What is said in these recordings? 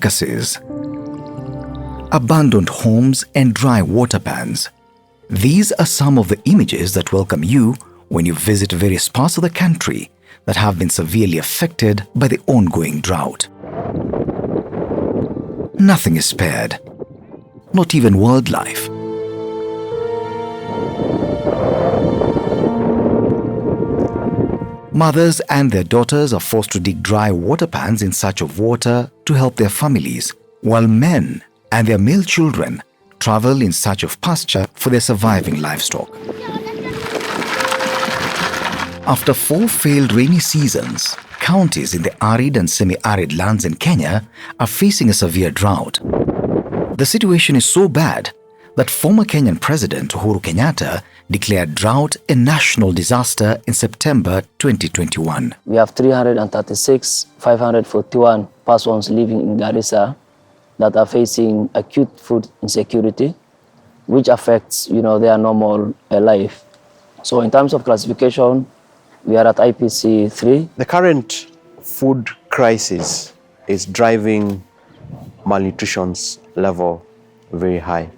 carcasses, abandoned homes and dry water pans. These are some of the images that welcome you when you visit various parts of the country that have been severely affected by the ongoing drought. Nothing is spared, not even wildlife. Mothers and their daughters are forced to dig dry water pans in search of water to help their families, while men and their male children travel in search of pasture for their surviving livestock. After 4 failed rainy seasons, counties in the arid and semi-arid lands in Kenya are facing a severe drought. The situation is so bad that former Kenyan President Uhuru Kenyatta declared drought a national disaster in September 2021. We have 336,541 persons living in Garissa that are facing acute food insecurity, which affects, their normal life. So in terms of classification, we are at IPC 3. The current food crisis is driving malnutrition's level very high.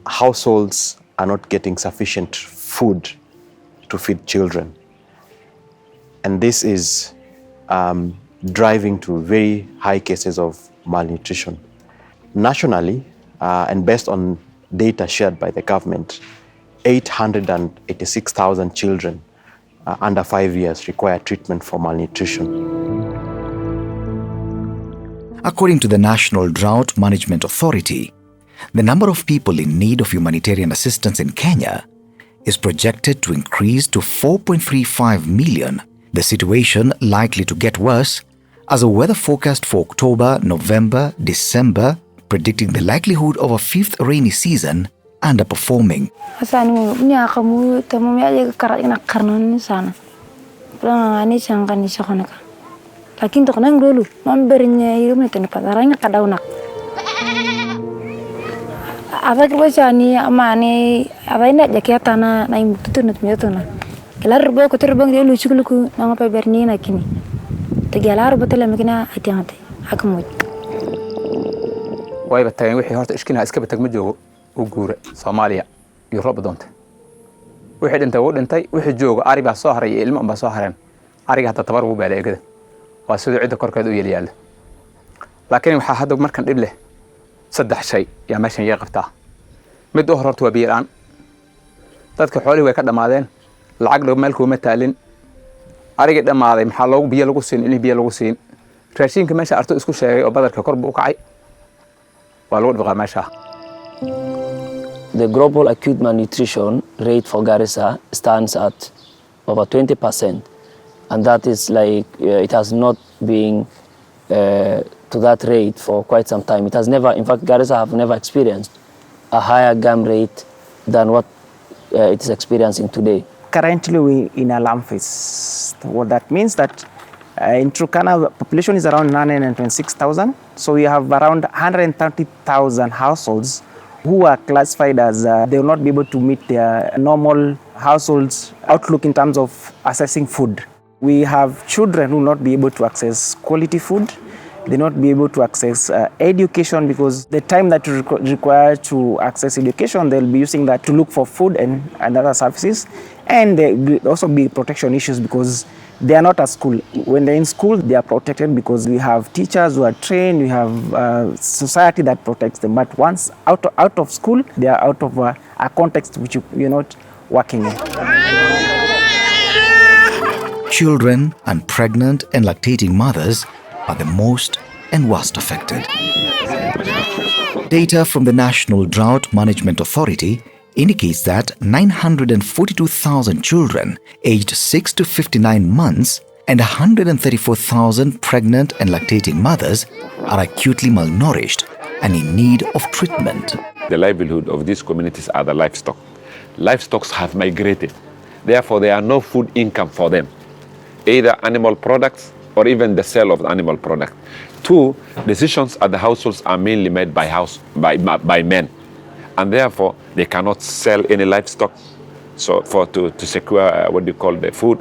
Households are not getting sufficient food to feed children. And this is driving to very high cases of malnutrition. Nationally, and based on data shared by the government, 886,000 children under 5 years require treatment for malnutrition. According to the National Drought Management Authority, the number of people in need of humanitarian assistance in Kenya is projected to increase to 4.35 million, the situation likely to get worse as a weather forecast for October, November, December predicting the likelihood of a 5th rainy season underperforming. wayba tagan wixii horta ishkinaha iska batag ma joogo u guura Soomaaliya iyo roob doonta wixii dhintay wixii joogo ari baa soo haray ilmo baa soo hareen ariga hadda tabar ugu baaleegada waa sidoo cid korkeed u yeelyaal laakiin waxa hadda markan dhib leh saddex shay yaa meeshan iga qabtaa mid u horta waa biyo la'aan dadka xoolaha way ka dhamaadeen lacag dhow meel kuma taalin ariga dhamaaday maxaa loogu biyo lagu siin in biyo lagu siin raashinka meesha arto isku sheegay oo badarka kor buu kacay waa loo dhaqaa meesha. The global acute malnutrition rate for Garissa stands at over 20%, and that is like it has not been to that rate for quite some time. It has never, in fact, Garissa have never experienced a higher GAM rate than what it is experiencing today. Currently, we in alarm phase. What that means that in Turkana, population is around 926,000. So we have around 130,000 households who are classified as they will not be able to meet their normal households outlook in terms of accessing food. We have children who will not be able to access quality food. They will not be able to access education because the time that you require to access education, they'll be using that to look for food and other services. And there will also be protection issues because they are not at school. When they're in school, they are protected because we have teachers who are trained, we have society that protects them. But once out of school, they are out of a context which you're not working in. Children and pregnant and lactating mothers are the most and worst affected. Data from the National Drought Management Authority indicates that 942,000 children aged 6 to 59 months and 134,000 pregnant and lactating mothers are acutely malnourished and in need of treatment. The livelihood of these communities are the livestock. Livestock have migrated. Therefore, there are no food income for them, either animal products or even the sale of the animal product. 2, decisions at the households are mainly made by men, and therefore they cannot sell any livestock to secure what you call the food.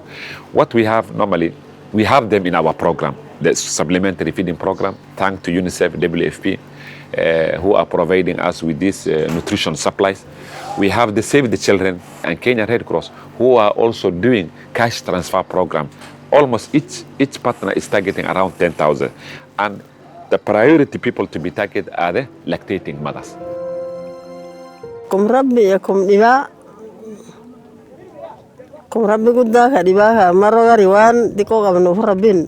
What we have normally, we have them in our program, the supplementary feeding program, thanks to UNICEF, WFP, who are providing us with these nutrition supplies. We have the Save the Children and Kenya Red Cross, who are also doing cash transfer program. Almost each partner is targeting around 10,000. And the priority people to be targeted are the lactating mothers. Kum Rabbi ya kum diba. Kum Rabbi gudda ka diba ka maro gari wan diko ka manu Rabbin.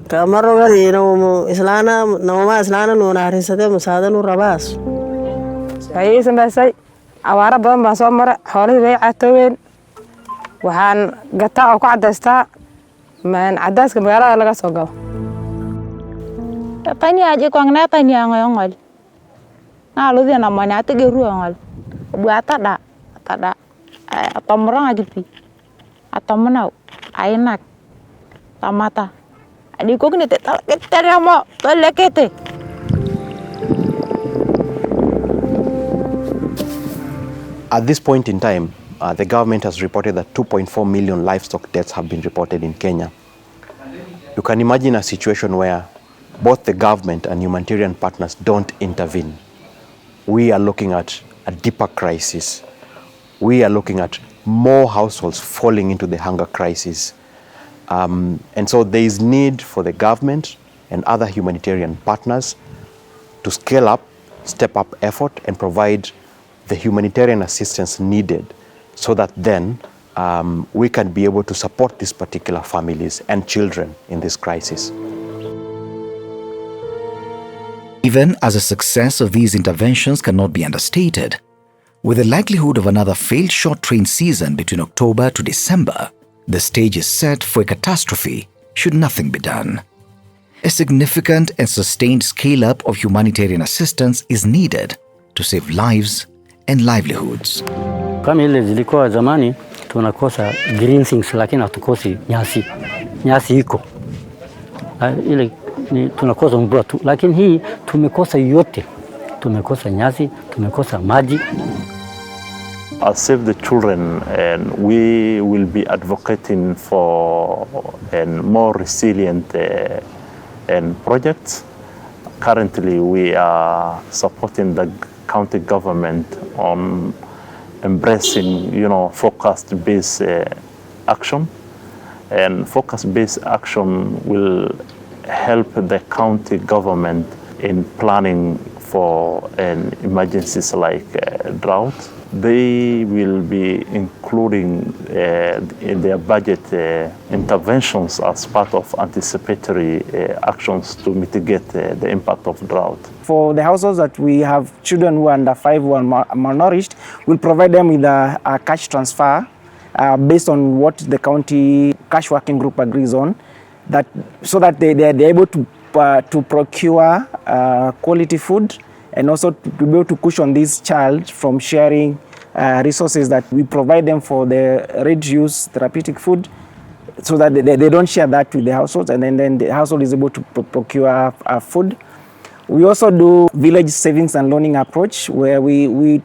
Ka maro gari no islana no ma islana no na harisade musada no rabas. Ay isambasay awara badan baan soo maray xoolahi way caatoween waxaan gataa oo ku cadaystaa man cadayska magaalada laga soo galo pani aje ko ngna pani ngol na lu dia namanya ate geru ngol buata da tada atomrang agipi atomnau ainak tamata adi ko kene tetara mo to lekete. At this point in time, the government has reported that 2.4 million livestock deaths have been reported in Kenya. You can imagine a situation where both the government and humanitarian partners don't intervene. We are looking at a deeper crisis. We are looking at more households falling into the hunger crisis. And so there is need for the government and other humanitarian partners to scale up, step up effort and provide the humanitarian assistance needed so that then we can be able to support these particular families and children in this crisis. Even as the success of these interventions cannot be understated, with the likelihood of another failed short train season between October to December, the stage is set for a catastrophe should nothing be done. A significant and sustained scale-up of humanitarian assistance is needed to save lives and livelihoods. Kama ile zilikuwa zamani tunakosa green things lakini hatukosi nyasi. Nyasi iko. Ile tunakosa mvua tu lakini hii tumekosa yote. Tumekosa nyasi, tumekosa maji. I'll Save the Children and we will be advocating for more resilient projects. Currently we are supporting the county government on embracing, focus-based action. And focus-based action will help the county government in planning for emergencies like drought. They will be including in their budget interventions as part of anticipatory actions to mitigate the impact of drought. For the households that we have children who are under 5 who are malnourished, we'll provide them with a cash transfer based on what the county cash working group agrees on, so that they're able to procure quality food and also to be able to cushion this child from sharing resources that we provide them for the ready-to-use therapeutic food, so that they don't share that with the households, and then the household is able to procure food. We also do village savings and loaning approach, where we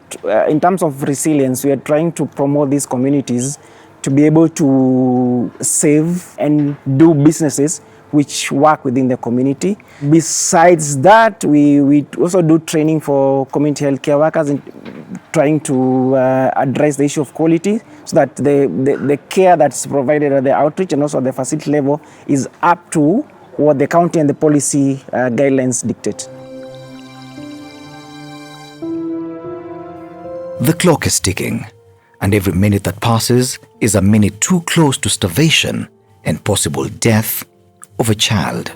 in terms of resilience, we are trying to promote these communities to be able to save and do businesses which work within the community. Besides that, we also do training for community healthcare workers in trying to address the issue of quality, so that the care that's provided at the outreach and also at the facility level is up to what the county and the policy guidelines dictate. The clock is ticking, and every minute that passes is a minute too close to starvation and possible death of a child.